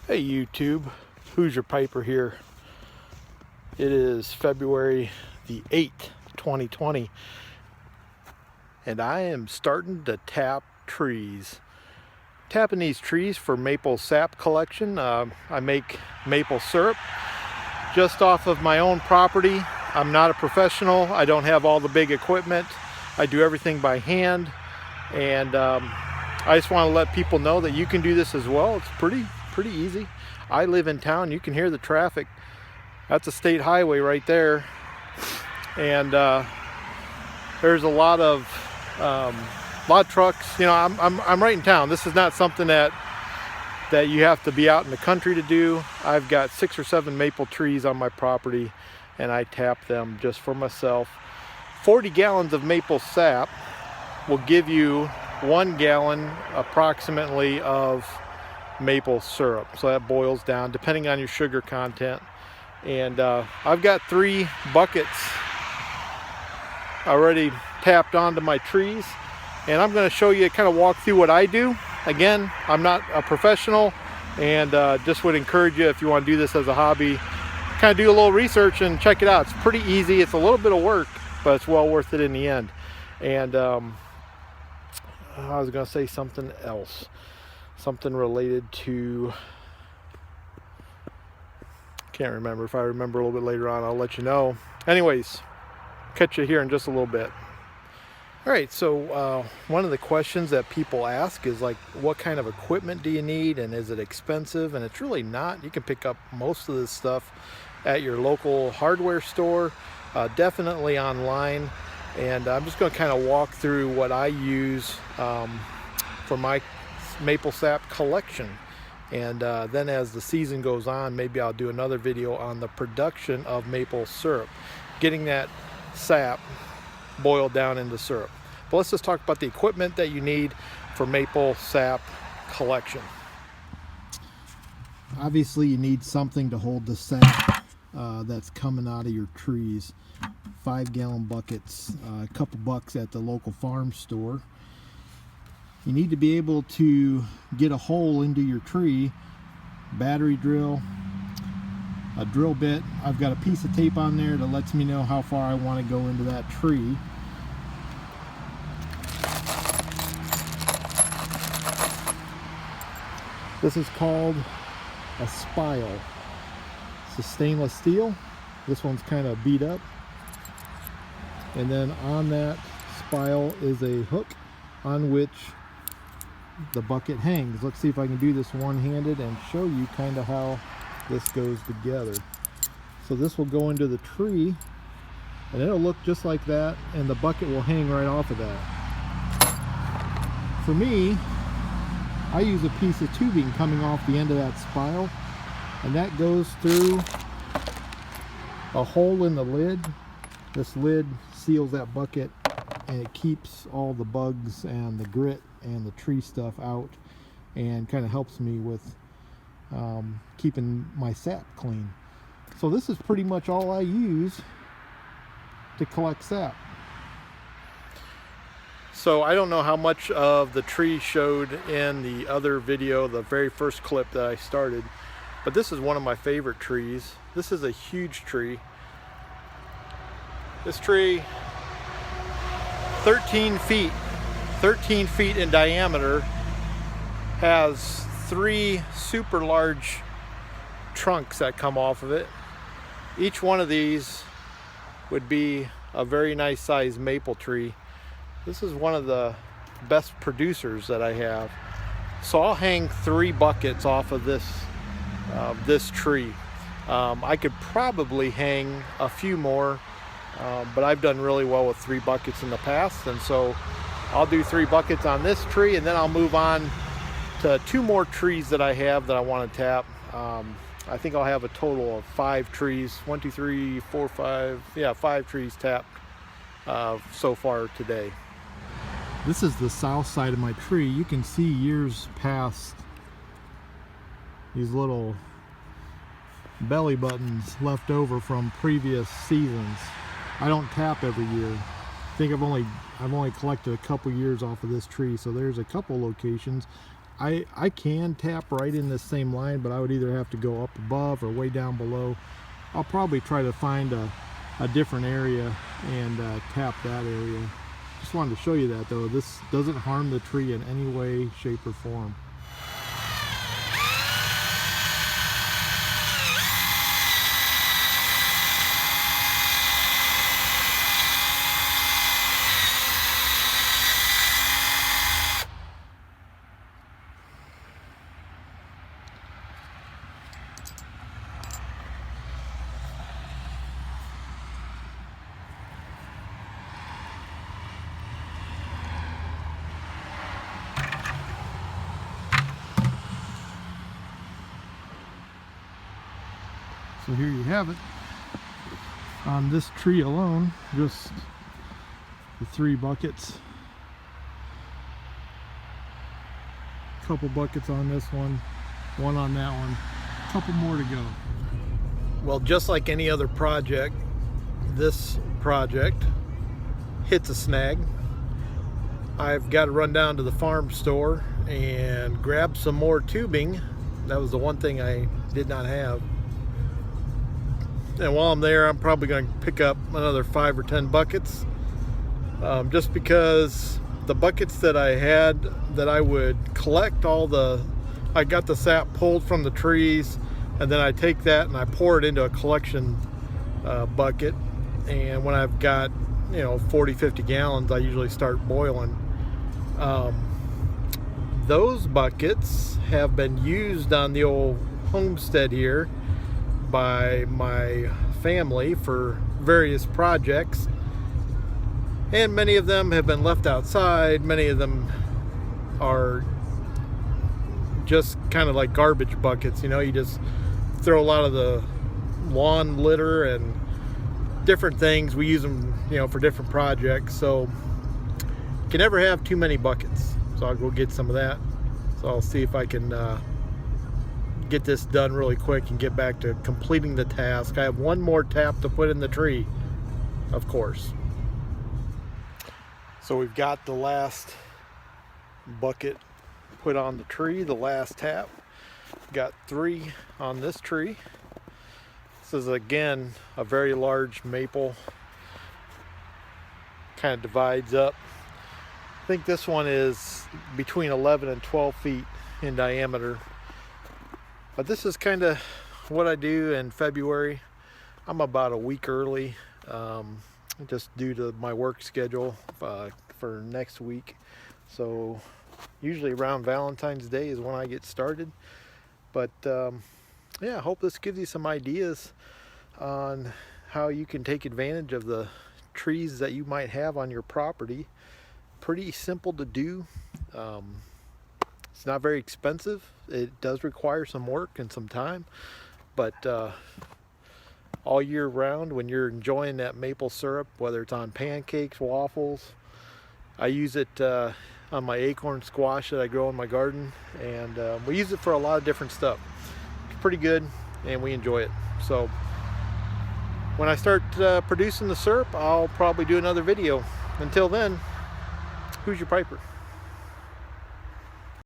Hey YouTube, Hoosier Piper here. It is February the 8th, 2020, and I am starting to tap trees. Tapping these trees for maple sap collection. I make maple syrup just off of my own property. I'm not a professional. I don't have all the big equipment. I do everything by hand, and I just want to let people know that you can do this as well. It's pretty easy. I live in town. You can hear the traffic. That's a state highway right there, and there's a lot of trucks. You know, I'm right in town. This is not something that you have to be out in the country to do. I've got 6 or 7 maple trees on my property, and I tap them just for myself. 40 gallons of maple sap will give you 1 gallon approximately of maple syrup. So that boils down depending on your sugar content. And I've got 3 buckets already tapped onto my trees, and I'm going to show you, kind of walk through what I do. Again, I'm not a professional, and just would encourage you, if you want to do this as a hobby, kind of do a little research and check it out. It's pretty easy. It's a little bit of work, but it's well worth it in the end. And I was going to say something else, something related to, can't remember. If I remember a little bit later on, I'll let you know. Anyways, catch you here in just a little bit. All right, so one of the questions that people ask is like, what kind of equipment do you need, and is it expensive? And it's really not. You can pick up most of this stuff at your local hardware store, definitely online. And I'm just going to kind of walk through what I use for my maple sap collection. And then as the season goes on, maybe I'll do another video on the production of maple syrup, getting that sap boiled down into syrup. But let's just talk about the equipment that you need for maple sap collection. Obviously you need something to hold the sap that's coming out of your trees. 5-gallon buckets, a couple bucks at the local farm store. You need to be able to get a hole into your tree, battery drill, a drill bit. I've got a piece of tape on there that lets me know how far I want to go into that tree. This is called a spile. It's a stainless steel. This one's kind of beat up. And then on that spile is a hook on which the bucket hangs. Let's see if I can do this one-handed and show you kind of how this goes together. So this will go into the tree, and it'll look just like that, and the bucket will hang right off of that. For me, I use a piece of tubing coming off the end of that spile, and that goes through a hole in the lid. This lid seals that bucket, and it keeps all the bugs and the grit and the tree stuff out, and kind of helps me with keeping my sap clean. So this is pretty much all I use to collect sap. So I don't know how much of the tree showed in the other video, the very first clip that I started, but this is one of my favorite trees. This is a huge tree. This tree, 13 feet in diameter, has 3 super large trunks that come off of it. Each one of these would be a very nice sized maple tree. This is one of the best producers that I have. So I'll hang 3 buckets off of this tree. I could probably hang a few more, but I've done really well with 3 buckets in the past, and so I'll do 3 buckets on this tree, and then I'll move on to 2 more trees that I have that I want to tap. I think I'll have a total of 5 trees. 1, 2, 3, 4, 5. Yeah, 5 trees tapped so far today. This is the south side of my tree. You can see years past these little belly buttons left over from previous seasons. I don't tap every year. I think I've only collected a couple years off of this tree, so there's a couple locations. I can tap right in this same line, but I would either have to go up above or way down below. I'll probably try to find a different area and tap that area. Just wanted to show you that though. This doesn't harm the tree in any way, shape, or form. So here you have it. On this tree alone, just the 3 buckets. A couple buckets on this one on that one, a couple more to go. Well, just like any other project, this project hits a snag. I've got to run down to the farm store and grab some more tubing. That was the one thing I did not have. And while I'm there, I'm probably going to pick up another 5 or 10 buckets, just because the buckets that I had that I would collect I got the sap pulled from the trees, and then I take that and I pour it into a collection bucket. And when I've got 40-50 gallons, I usually start boiling. Those buckets have been used on the old homestead here by my family for various projects, and many of them have been left outside. Many of them are just kind of like garbage buckets. You just throw a lot of the lawn litter and different things. We use them for different projects, so you can never have too many buckets. So I'll go get some of that. So I'll see if I can get this done really quick and get back to completing the task. I have one more tap to put in the tree, of course. So we've got the last bucket put on the tree, the last tap. Got 3 on this tree. This is again a very large maple. Kind of divides up. I think this one is between 11 and 12 feet in diameter. But this is kind of what I do in February. I'm about a week early, just due to my work schedule for next week. So usually around Valentine's Day is when I get started. But yeah, I hope this gives you some ideas on how you can take advantage of the trees that you might have on your property. Pretty simple to do. It's not very expensive. It does require some work and some time, but all year round, when you're enjoying that maple syrup, whether it's on pancakes, waffles, I use it on my acorn squash that I grow in my garden, and we use it for a lot of different stuff. It's pretty good, and we enjoy it. So when I start producing the syrup, I'll probably do another video. Until then, who's your piper?